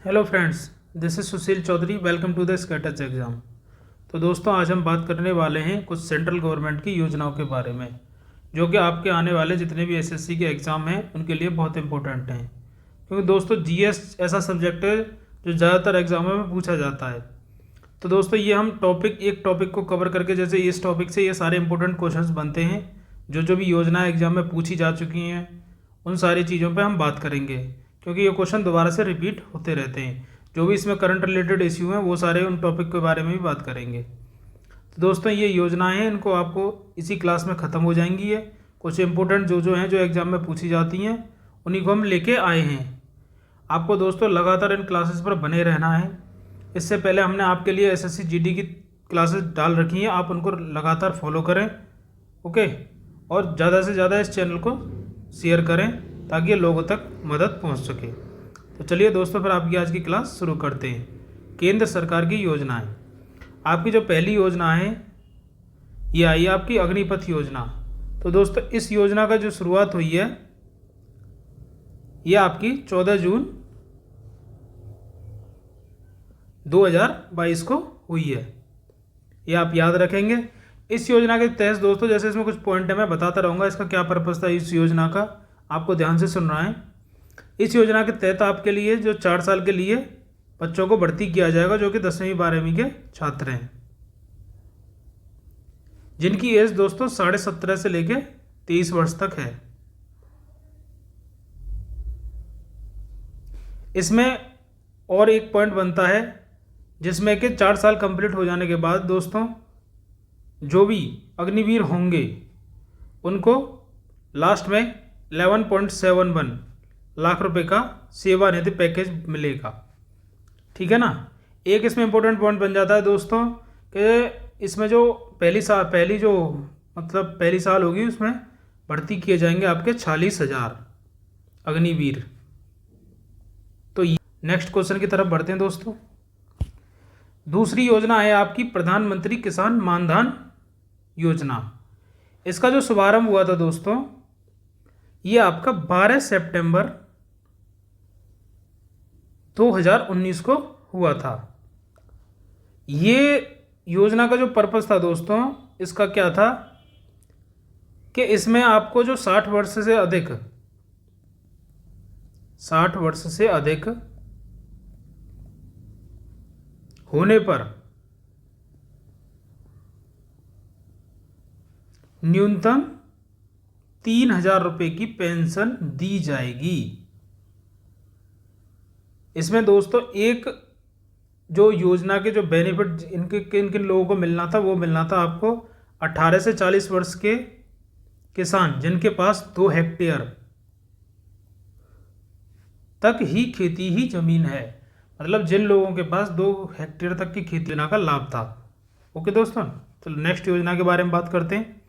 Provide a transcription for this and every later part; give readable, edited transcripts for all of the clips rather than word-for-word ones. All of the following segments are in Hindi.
Hello friends, this is Sushil Chaudhary. Welcome to the स्कैटच एग्ज़ाम। तो दोस्तों, आज हम बात करने वाले हैं कुछ सेंट्रल गवर्नमेंट की योजनाओं के बारे में, जो कि आपके आने वाले जितने भी एसएससी के एग्ज़ाम हैं उनके लिए बहुत इंपॉर्टेंट हैं। क्योंकि दोस्तों, जीएस ऐसा सब्जेक्ट है जो ज़्यादातर एग्ज़ामों में पूछा जाता है। तो दोस्तों, ये हम एक टॉपिक को कवर करके, जैसे इस टॉपिक से ये सारे इंपॉर्टेंट क्वेश्चंस बनते हैं, जो भी योजनाएं एग्जाम में पूछी जा चुकी हैं, उन सारी चीज़ों पे हम बात करेंगे। क्योंकि ये क्वेश्चन दोबारा से रिपीट होते रहते हैं। जो भी इसमें करंट रिलेटेड इश्यू हैं वो सारे उन टॉपिक के बारे में भी बात करेंगे। तो दोस्तों, ये योजनाएं हैं, इनको आपको इसी क्लास में ख़त्म हो जाएंगी। ये कुछ इंपॉर्टेंट जो हैं जो एग्ज़ाम में पूछी जाती हैं, उन्हीं को हम लेके आए हैं। आपको दोस्तों लगातार इन क्लासेस पर बने रहना है। इससे पहले हमने आपके लिए एसएससी जीडी की क्लासेस डाल रखी हैं, आप उनको लगातार फॉलो करें। ओके, और ज़्यादा से ज़्यादा इस चैनल को शेयर करें ताकि लोगों तक मदद पहुंच सके। तो चलिए दोस्तों, फिर आपकी आज की क्लास शुरू करते हैं। केंद्र सरकार की योजनाएं। आपकी जो पहली योजना है ये आई है आपकी अग्निपथ योजना। तो दोस्तों, इस योजना का जो शुरुआत हुई है ये आपकी 14 जून 2022 को हुई है। ये आप याद रखेंगे। इस योजना के तहत दोस्तों, जैसे इसमें कुछ पॉइंट है मैं बताता रहूँगा, इसका क्या पर्पज़ था इस योजना का, आपको ध्यान से सुनना है। इस योजना के तहत आपके लिए जो 4 साल के लिए बच्चों को भर्ती किया जाएगा, जो कि 10वीं 12वीं के छात्र हैं, जिनकी एज दोस्तों 17.5 से लेके 23 वर्ष तक है। इसमें और एक पॉइंट बनता है, जिसमें कि 4 साल कंप्लीट हो जाने के बाद दोस्तों जो भी अग्निवीर होंगे उनको लास्ट में 11.71 लाख रुपए का सेवानिधि पैकेज मिलेगा। ठीक है ना। एक इसमें इंपॉर्टेंट पॉइंट बन जाता है दोस्तों कि इसमें जो पहली साल होगी, उसमें भर्ती किए जाएंगे आपके 46,000 अग्निवीर। तो नेक्स्ट क्वेश्चन की तरफ बढ़ते हैं दोस्तों। दूसरी योजना है आपकी प्रधानमंत्री किसान मानधन योजना। इसका जो शुभारंभ हुआ था दोस्तों, ये आपका 12 सितंबर 2019 को हुआ था। ये योजना का जो पर्पस था दोस्तों, इसका क्या था कि इसमें आपको जो 60 वर्ष से अधिक होने पर न्यूनतम 3,000 रुपये की पेंशन दी जाएगी। इसमें दोस्तों एक जो योजना के जो बेनिफिट किन किन लोगों को मिलना था, वो मिलना था आपको 18 से 40 वर्ष के किसान जिनके पास 2 हेक्टेयर तक ही खेती ही जमीन है। मतलब जिन लोगों के पास 2 हेक्टेयर तक की खेती योजना का लाभ था। ओके दोस्तों, चलो नेक्स्ट योजना के बारे में बात करते हैं।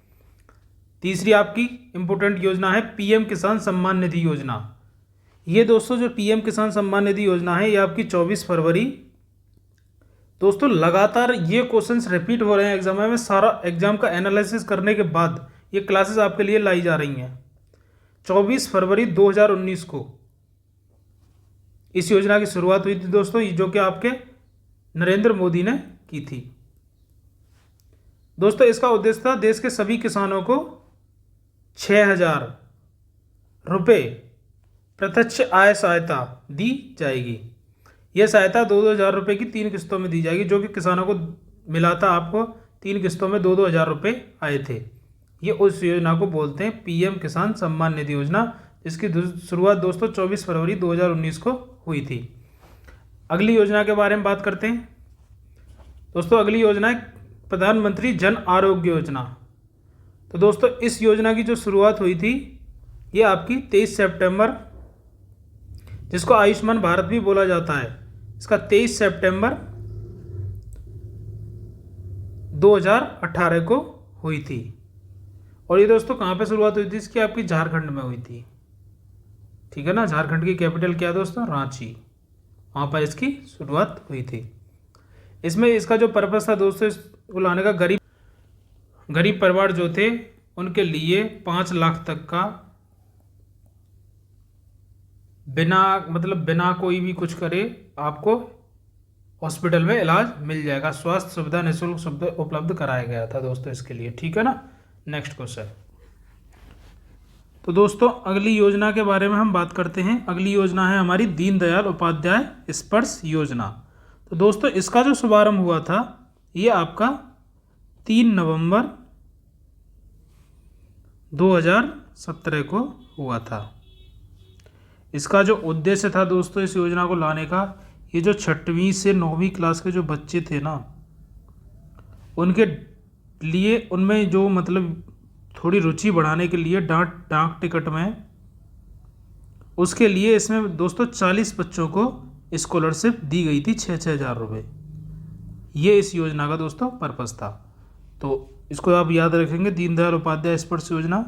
तीसरी आपकी इंपॉर्टेंट योजना है पीएम किसान सम्मान निधि योजना। ये दोस्तों जो पीएम किसान सम्मान निधि योजना है, ये आपकी 24 फरवरी दोस्तों, लगातार ये क्वेश्चंस रिपीट हो रहे हैं एग्जाम में। सारा एग्जाम का एनालिसिस करने के बाद ये क्लासेस आपके लिए लाई जा रही हैं। 24 फरवरी 2019 को इस योजना की शुरुआत हुई थी दोस्तों, जो कि आपके नरेंद्र मोदी ने की थी। दोस्तों, इसका उद्देश्य था देश के सभी किसानों को 6,000 रुपये प्रत्यक्ष आय सहायता दी जाएगी। यह सहायता 2,000 रुपये की 3 किस्तों में दी जाएगी, जो कि किसानों को मिला था। आपको 3 किस्तों में 2,000 रुपये आए थे। ये उस योजना को बोलते हैं पीएम किसान सम्मान निधि योजना, जिसकी शुरुआत दोस्तों 24 फरवरी 2019 को हुई थी। अगली योजना के बारे में बात करते हैं दोस्तों। अगली योजना है प्रधानमंत्री जन आरोग्य योजना। तो दोस्तों, इस योजना की जो शुरुआत हुई थी ये आपकी 23 सितंबर, जिसको आयुष्मान भारत भी बोला जाता है, इसका 23 सितंबर 2018 को हुई थी। और ये दोस्तों कहाँ पे शुरुआत हुई थी इसकी? आपकी झारखंड में हुई थी। ठीक है ना। झारखंड की कैपिटल क्या है दोस्तों? रांची। वहाँ पर इसकी शुरुआत हुई थी। इसमें इसका जो पर्पस था दोस्तों, इसको लाने का गरीब परिवार जो थे उनके लिए 5 लाख तक का बिना मतलब बिना कोई भी कुछ करे आपको हॉस्पिटल में इलाज मिल जाएगा। स्वास्थ्य सुविधा निःशुल्क सुविधा उपलब्ध कराया गया था दोस्तों इसके लिए, ठीक है ना। Next question. तो दोस्तों अगली योजना के बारे में हम बात करते हैं। अगली योजना है हमारी दीनदयाल उपाध्याय स्पर्श योजना। तो दोस्तों इसका जो शुभारंभ हुआ था ये आपका 3 नवंबर 2017 को हुआ था। इसका जो उद्देश्य था दोस्तों इस योजना को लाने का, ये जो 6वीं से 9वीं क्लास के जो बच्चे थे ना, उनके लिए उनमें जो मतलब थोड़ी रुचि बढ़ाने के लिए डाक टिकट में, उसके लिए इसमें दोस्तों 40 बच्चों को स्कॉलरशिप दी गई थी 6-6 हज़ार रुपये। ये इस योजना का दोस्तों पर्पस था। तो इसको आप याद रखेंगे, दीनदयाल उपाध्याय स्पर्श योजना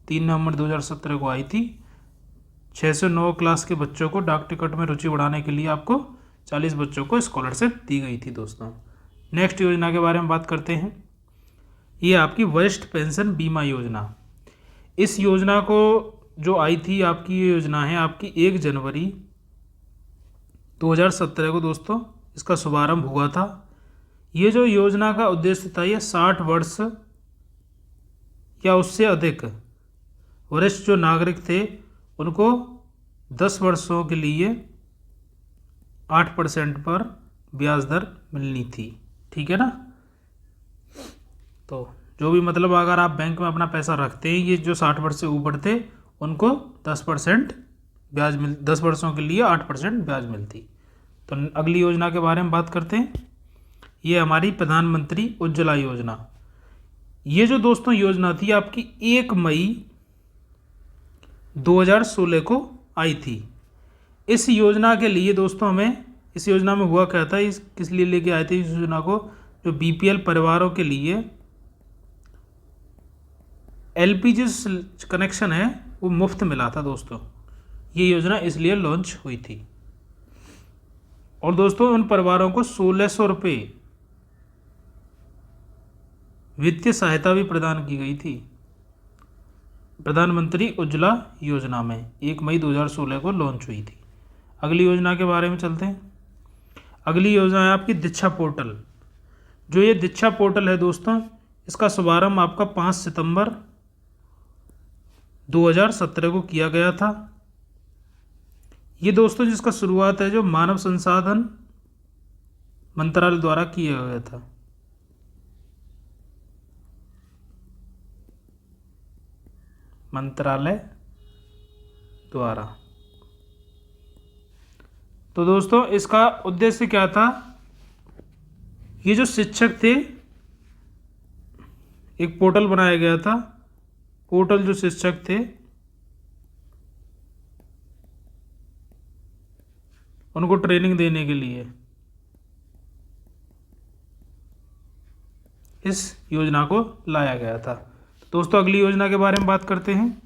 3 नवंबर 2017 को आई थी। 6 से 9 क्लास के बच्चों को डाक टिकट में रुचि बढ़ाने के लिए आपको 40 बच्चों को स्कॉलरशिप दी गई थी दोस्तों। नेक्स्ट योजना के बारे में बात करते हैं। ये आपकी वरिष्ठ पेंशन बीमा योजना। इस योजना को जो आई थी आपकी, ये योजना है आपकी 1 जनवरी 2017 को दोस्तों इसका शुभारंभ हुआ था। ये जो योजना का उद्देश्य था, ये 60 वर्ष या उससे अधिक वरिष्ठ जो नागरिक थे उनको 10 वर्षों के लिए 8% पर ब्याज दर मिलनी थी, ठीक है ना। तो जो भी मतलब अगर आप बैंक में अपना पैसा रखते हैं, ये जो 60 वर्ष से ऊपर थे उनको 10% ब्याज 10 वर्षों के लिए 8% ब्याज मिलती। तो अगली योजना के बारे में बात करते हैं। ये हमारी प्रधानमंत्री उज्ज्वला योजना। ये जो दोस्तों योजना थी आपकी 1 मई 2016 को आई थी। इस योजना के लिए दोस्तों हमें, इस योजना में हुआ क्या था, इस किस लिए लेके आए थे इस योजना को, जो बीपीएल परिवारों के लिए एलपीजी कनेक्शन है वो मुफ्त मिला था दोस्तों। ये योजना इसलिए लॉन्च हुई थी। और दोस्तों उन परिवारों को 1600 रुपये वित्तीय सहायता भी प्रदान की गई थी प्रधानमंत्री उज्ज्वला योजना में। 1 मई 2016 को लॉन्च हुई थी। अगली योजना के बारे में चलते हैं। अगली योजना है आपकी दीक्षा पोर्टल। जो ये दीक्षा पोर्टल है दोस्तों, इसका शुभारंभ आपका 5 सितंबर 2017 को किया गया था। ये दोस्तों जिसका शुरुआत है जो मानव संसाधन मंत्रालय द्वारा किया गया था। मंत्रालय द्वारा। तो दोस्तों इसका उद्देश्य क्या था, ये जो शिक्षक थे, एक पोर्टल बनाया गया था। पोर्टल जो शिक्षक थे उनको ट्रेनिंग देने के लिए इस योजना को लाया गया था। दोस्तों अगली योजना के बारे में बात करते हैं।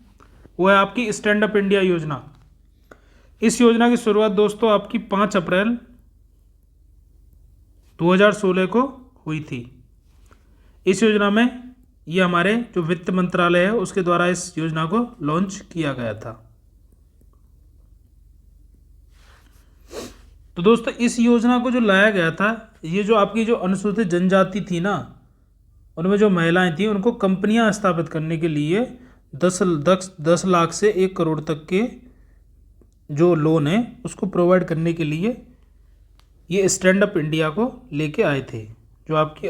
वो है आपकी स्टैंड अप इंडिया योजना। इस योजना की शुरुआत दोस्तों आपकी 5 अप्रैल 2016 को हुई थी। इस योजना में ये हमारे जो वित्त मंत्रालय है उसके द्वारा इस योजना को लॉन्च किया गया था। तो दोस्तों इस योजना को जो लाया गया था, ये जो आपकी जो अनुसूचित जनजाति थी ना, उनमें जो महिलाएं थी उनको कंपनियां स्थापित करने के लिए 10 लाख से 1 करोड़ तक के जो लोन है उसको प्रोवाइड करने के लिए ये स्टैंड अप इंडिया को लेके आए थे। जो आपकी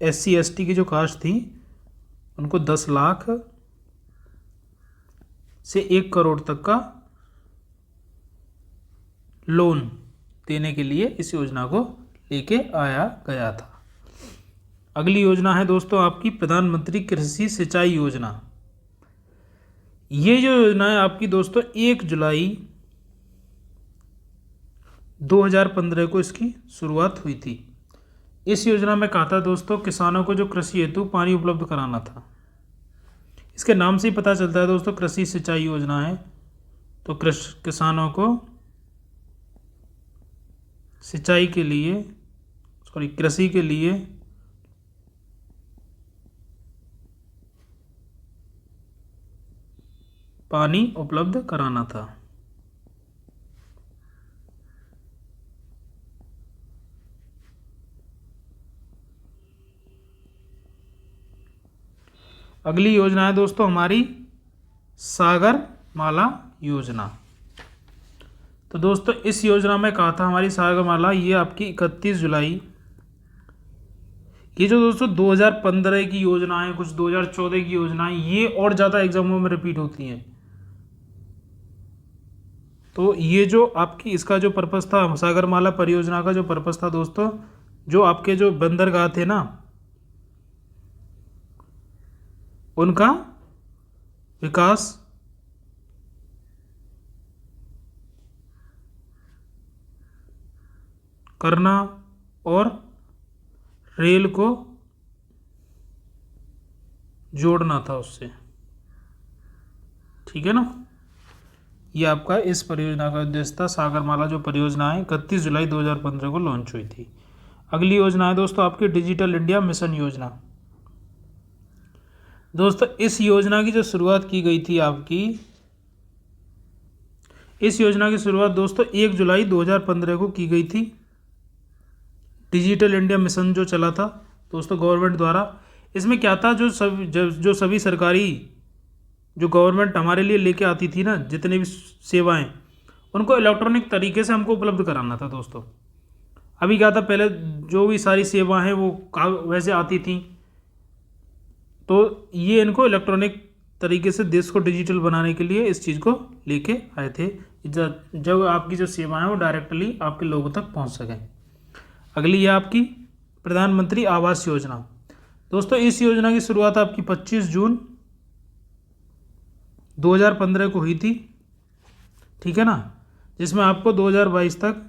SC ST की जो कास्ट थी उनको 10 लाख से 1 करोड़ तक का लोन देने के लिए इस योजना को लेके आया गया था। अगली योजना है दोस्तों आपकी प्रधानमंत्री कृषि सिंचाई योजना। ये जो योजना है आपकी दोस्तों 1 जुलाई 2015 को इसकी शुरुआत हुई थी। इस योजना में कहा था दोस्तों किसानों को जो कृषि हेतु पानी उपलब्ध कराना था। इसके नाम से ही पता चलता है दोस्तों कृषि सिंचाई योजना है। तो किसानों को सिंचाई के लिए कृषि के लिए पानी उपलब्ध कराना था। अगली योजना है दोस्तों हमारी सागर माला योजना। तो दोस्तों इस योजना में कहा था हमारी सागर माला, ये आपकी 31 जुलाई, ये जो दोस्तों 2015 की योजनाएं, कुछ 2014 की योजनाएं, ये और ज़्यादा एग्जामों में रिपीट होती हैं। तो ये जो आपकी इसका जो पर्पस था, सागरमाला परियोजना का जो पर्पस था दोस्तों, जो आपके जो बंदरगाह थे ना, उनका विकास करना और रेल को जोड़ना था उससे, ठीक है ना। ये आपका इस परियोजना का उद्देश्य था। सागरमाला जो परियोजना है 31 जुलाई 2015 को लॉन्च हुई थी। अगली योजना है दोस्तों आपकी डिजिटल इंडिया मिशन योजना। दोस्तों इस योजना की जो शुरुआत की गई थी आपकी, इस योजना की शुरुआत दोस्तों 1 जुलाई 2015 को की गई थी। डिजिटल इंडिया मिशन जो चला था दोस्तों गवर्नमेंट द्वारा, इसमें क्या था, जो सभी सरकारी जो गवर्नमेंट हमारे लिए लेके आती थी ना, जितने भी सेवाएं, उनको इलेक्ट्रॉनिक तरीके से हमको उपलब्ध कराना था दोस्तों। अभी क्या था, पहले जो भी सारी सेवाएं हैं वो वैसे आती थी, तो ये इनको इलेक्ट्रॉनिक तरीके से देश को डिजिटल बनाने के लिए इस चीज़ को लेके आए थे, जब आपकी जो सेवाएं हैं वो डायरेक्टली आपके लोगों तक पहुंच सकें। अगली है आपकी प्रधानमंत्री आवास योजना। दोस्तों इस योजना की शुरुआत आपकी 25 जून 2015 को हुई थी, ठीक है ना, जिसमें आपको 2022 तक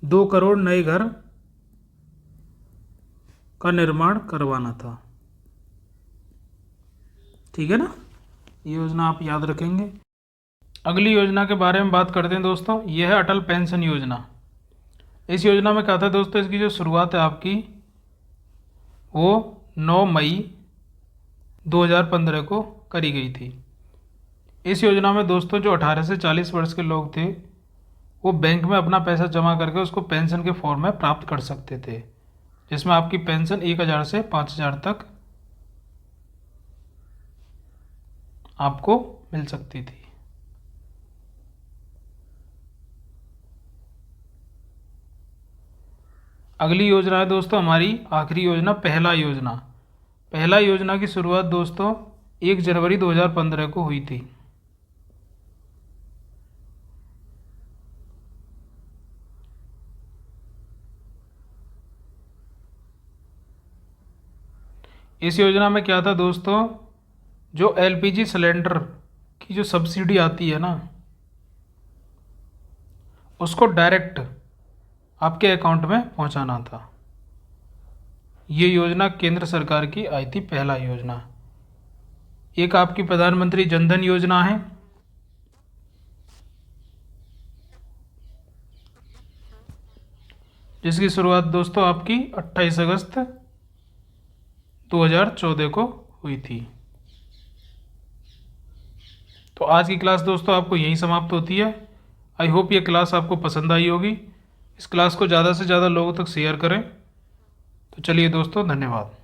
2 करोड़ नए घर का निर्माण करवाना था, ठीक है ना। ये योजना आप याद रखेंगे। अगली योजना के बारे में बात करते हैं दोस्तों, यह है अटल पेंशन योजना। इस योजना में क्या था दोस्तों, इसकी जो शुरुआत है आपकी वो 9 मई 2015 को करी गई थी। इस योजना में दोस्तों जो 18 से 40 वर्ष के लोग थे वो बैंक में अपना पैसा जमा करके उसको पेंशन के फॉर्म में प्राप्त कर सकते थे, जिसमें आपकी पेंशन 1000 से 5000 तक आपको मिल सकती थी। अगली योजना है दोस्तों हमारी आखिरी योजना पहला योजना। पहला योजना की शुरुआत दोस्तों 1 जनवरी 2015 को हुई थी। इस योजना में क्या था दोस्तों, जो एलपीजी सिलेंडर की जो सब्सिडी आती है ना, उसको डायरेक्ट आपके अकाउंट में पहुंचाना था। ये योजना केंद्र सरकार की आई थी, पहला योजना। एक आपकी प्रधानमंत्री जनधन योजना है, जिसकी शुरुआत दोस्तों आपकी 28 अगस्त 2014 को हुई थी। तो आज की क्लास दोस्तों आपको यहीं समाप्त होती है। आई होप ये क्लास आपको पसंद आई होगी। इस क्लास को ज़्यादा से ज़्यादा लोगों तक शेयर करें। तो चलिए दोस्तों, धन्यवाद।